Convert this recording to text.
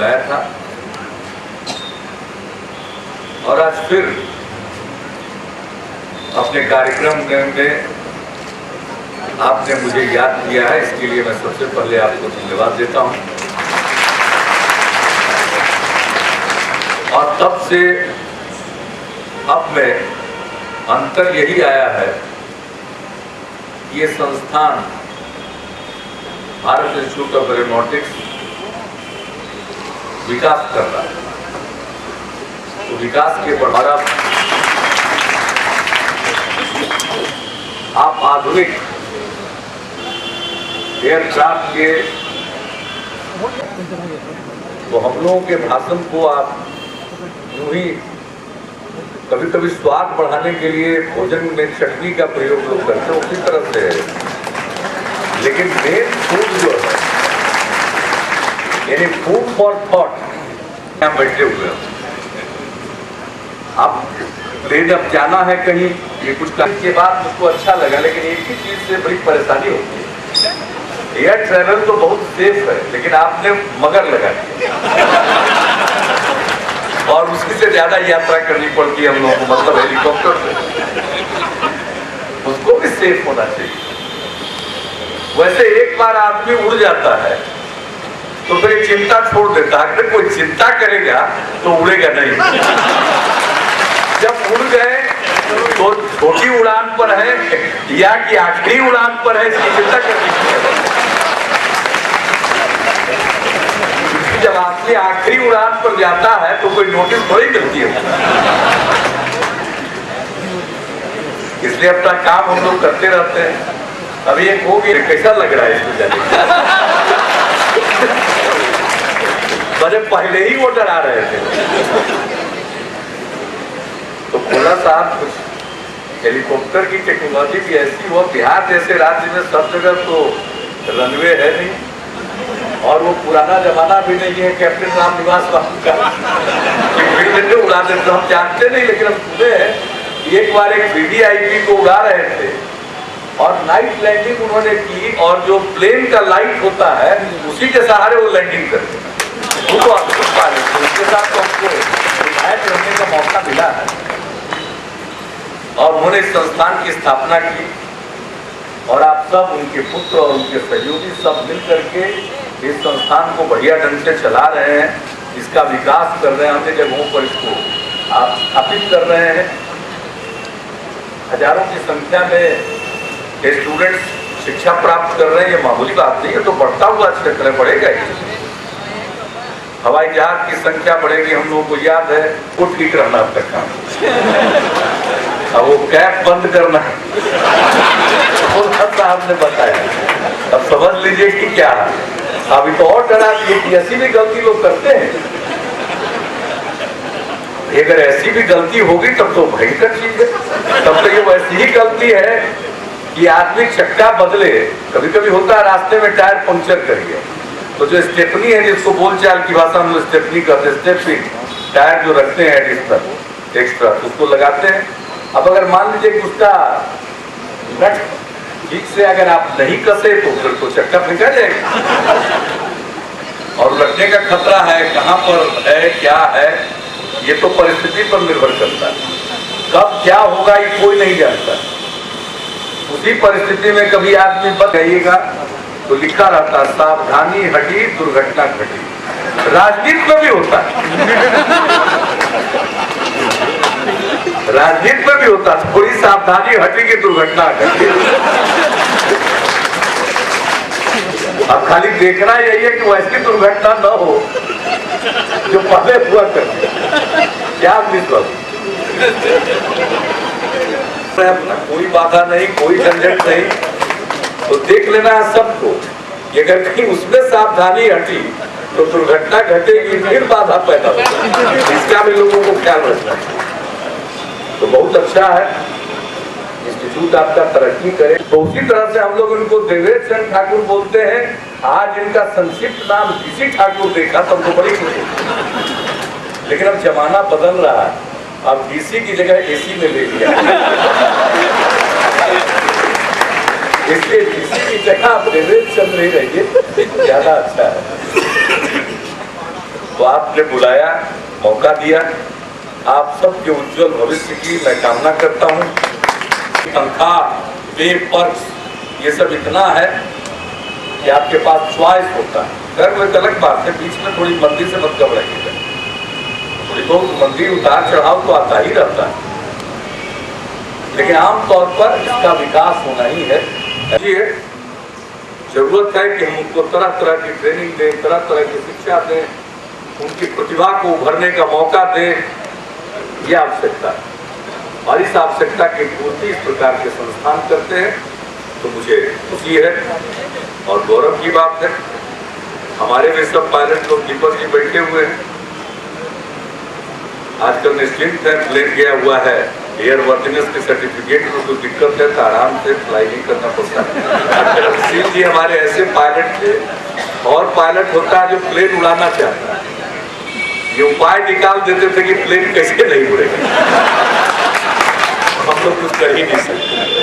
बुलाया था और आज फिर अपने कार्यक्रम में आपने मुझे याद किया है, इसके लिए मैं सबसे पहले आपको धन्यवाद देता हूं। और तब से अब में अंतर यही आया है कि ये संस्थान भारत इंस्टीट्यूट ऑफ एरोनॉटिक्स विकास कर रहा है। तो विकास के बढ़ावा आप आधुनिक एयरक्राफ्ट के, तो हम लोगों के भाषण को आप यूं ही कभी कभी स्वाद बढ़ाने के लिए भोजन में चटनी का प्रयोग लोग करते हैं, उसी तरह से है। लेकिन मेन फूड जो है, यानी फूड फॉर थॉट, यहाँ बैठे हुए हैं। अब प्लेन अब जाना है कहीं, ये कुछ करने के बाद मुझको अच्छा लगा, लेकिन एक ही चीज से बड़ी परेशानी होती है। एयर ट्रैवल तो बहुत सेफ है, लेकिन आपने मगर लगा दिया और उसकी से ज्यादा यात्रा करनी पड़ती है हम लोगों को, मतलब हेलीकॉप्टर से। उसको भी सेफ होना चाहिए। वैसे एक बार आदमी उड़ जाता है तो फिर चिंता छोड़ देता है। अगर कोई चिंता करेगा तो उड़ेगा नहीं। जब उड़ गए तो छोटी उड़ान पर है या कि आखिरी उड़ान पर है, इसकी चिंता करनी चाहिए। जब आपने आखिरी उड़ान पर जाता है तो कोई नोटिस थोड़ी मिलती है। इसलिए अपना काम हम लोग करते रहते हैं। अभी एक हो गया, कैसा लग रहा है इसको जाने? मुझे पहले ही वो डरा रहे थे। तो खोला साहब, कुछ हेलीकॉप्टर की टेक्नोलॉजी भी ऐसी हो, बिहार जैसे राज्य में सब जगह तो रनवे है नहीं, और वो पुराना जमाना भी नहीं है कैप्टन रामनिवास बाबू का कि उड़ा देते। हम जानते नहीं, लेकिन हम सुने हैं एक बार एक VVIP को उड़ा रहे थे और नाइट लैंडिंग उन्होंने की, और जो प्लेन का लाइट होता है उसी के सहारे वो लैंडिंग करते। उसके साथ तो हमको विधायक रहने का मौका मिला है और उन्होंने इस संस्थान की स्थापना की, और आप सब उनके पुत्र और उनके सहयोगी सब मिल करके इस संस्थान को बढ़िया ढंग से चला रहे हैं, इसका विकास कर रहे हैं, अन्य जगहों पर इसको आप स्थापित कर रहे हैं। हजारों की संख्या में स्टूडेंट्स शिक्षा प्राप्त कर रहे हैं, ये मामूली बात नहीं है। तो बढ़ता हुआ क्षेत्र बढ़ेगा ही। हवाई जहाज की संख्या बढ़ेगी। हम लोगों को याद है वो ठीक रहना अब तक काम, अब वो कैप बंद करना साहब ने बताया। अब समझ लीजिए कि क्या है। अभी तो और डरा दिए कि ऐसी भी गलती लोग करते हैं। अगर ऐसी भी गलती होगी तब तो भयंकर चीज है। तब तो ये वैसी ही गलती है कि आदमी चक्का बदले। कभी कभी होता है रास्ते में टायर पंक्चर कर गया, तो जो स्टेपनी है, जिसको बोलचाल की भाषा में स्टेपनी करते हैं, स्टेपिंग टायर जो रखते हैं एडिशनल एक्स्ट्रा, उसको लगाते हैं। अब अगर मान लीजिए कि उसका नट ठीक से अगर आप नहीं कसे तो फिर तो चक्का फेंका जाएगा, और लगने का खतरा है। कहाँ पर है, क्या है, ये तो परिस्थिति पर निर्भर करता है। कब क्या होगा ये कोई नहीं जानता। उसी परिस्थिति में कभी आदमी बच जाइएगा तो लिखा रहता है सावधानी हटी दुर्घटना घटी। राजनीति में भी होता है, राजनीति में भी होता है। थोड़ी सावधानी हटी की दुर्घटना घटी। अब खाली देखना यही है कि वैसी दुर्घटना न हो जो पहले हुआ करती। क्या विश्वास, कोई बाधा नहीं, कोई झंझट नहीं। तो देख लेना है सबको कि अगर कहीं उसमें सावधानी हटी तो दुर्घटना घटेगी, फिर बाधा पैदा होगी। इसका भी लोगों को ख्याल रखना है। तो बहुत अच्छा है, इंस्टीट्यूट आपका तरक्की करे। तो उसी तरह से हम लोग इनको देवेश चंद्र ठाकुर बोलते हैं। आज इनका संक्षिप्त नाम DC ठाकुर देखा तो हमको बड़ी खुशी, लेकिन अब जमाना बदल रहा है। अब DC की जगह AC में ले लिया, इसलिए DC की जगह आप देवेश चंद्र ही रहिए, ज्यादा अच्छा है। तो आपने बुलाया, मौका दिया। आप सबके उज्जवल भविष्य की मैं कामना करता हूँ। तनख्वाह, पे, पर्क्स, ये सब इतना है कि आपके पास चॉइस होता है। खैर वो एक अलग बात है, बीच में थोड़ी मंदी से मत घबराइएगा, थोड़ी बहुत मंदी उतार चढ़ाव तो आता ही रहता है, लेकिन आमतौर पर इसका विकास होना ही है। ये जरूरत है कि हम उनको तरह तरह की ट्रेनिंग दें, तरह तरह की शिक्षा दें, उनकी प्रतिभा को उभरने का मौका दें, यह आवश्यकता है। और इस आवश्यकता की पूर्ति इस प्रकार के संस्थान करते हैं तो मुझे खुशी है और गौरव की बात है। हमारे भी सब पायलट लोग दीपक जी बैठे हुए हैं, आजकल निश्चिंत है, प्लेन गया हुआ है, एयर वर्थिनेस के सर्टिफिकेट में कोई दिक्कत है तो आराम से फ्लाई नहीं करना पड़ता है। सिंह जी हमारे ऐसे पायलट थे, और पायलट होता है जो प्लेन उड़ाना चाहता है, ये उपाय निकाल देते थे कि प्लेन कैसे नहीं उड़ेगा। हम लोग कुछ कर ही नहीं सकते।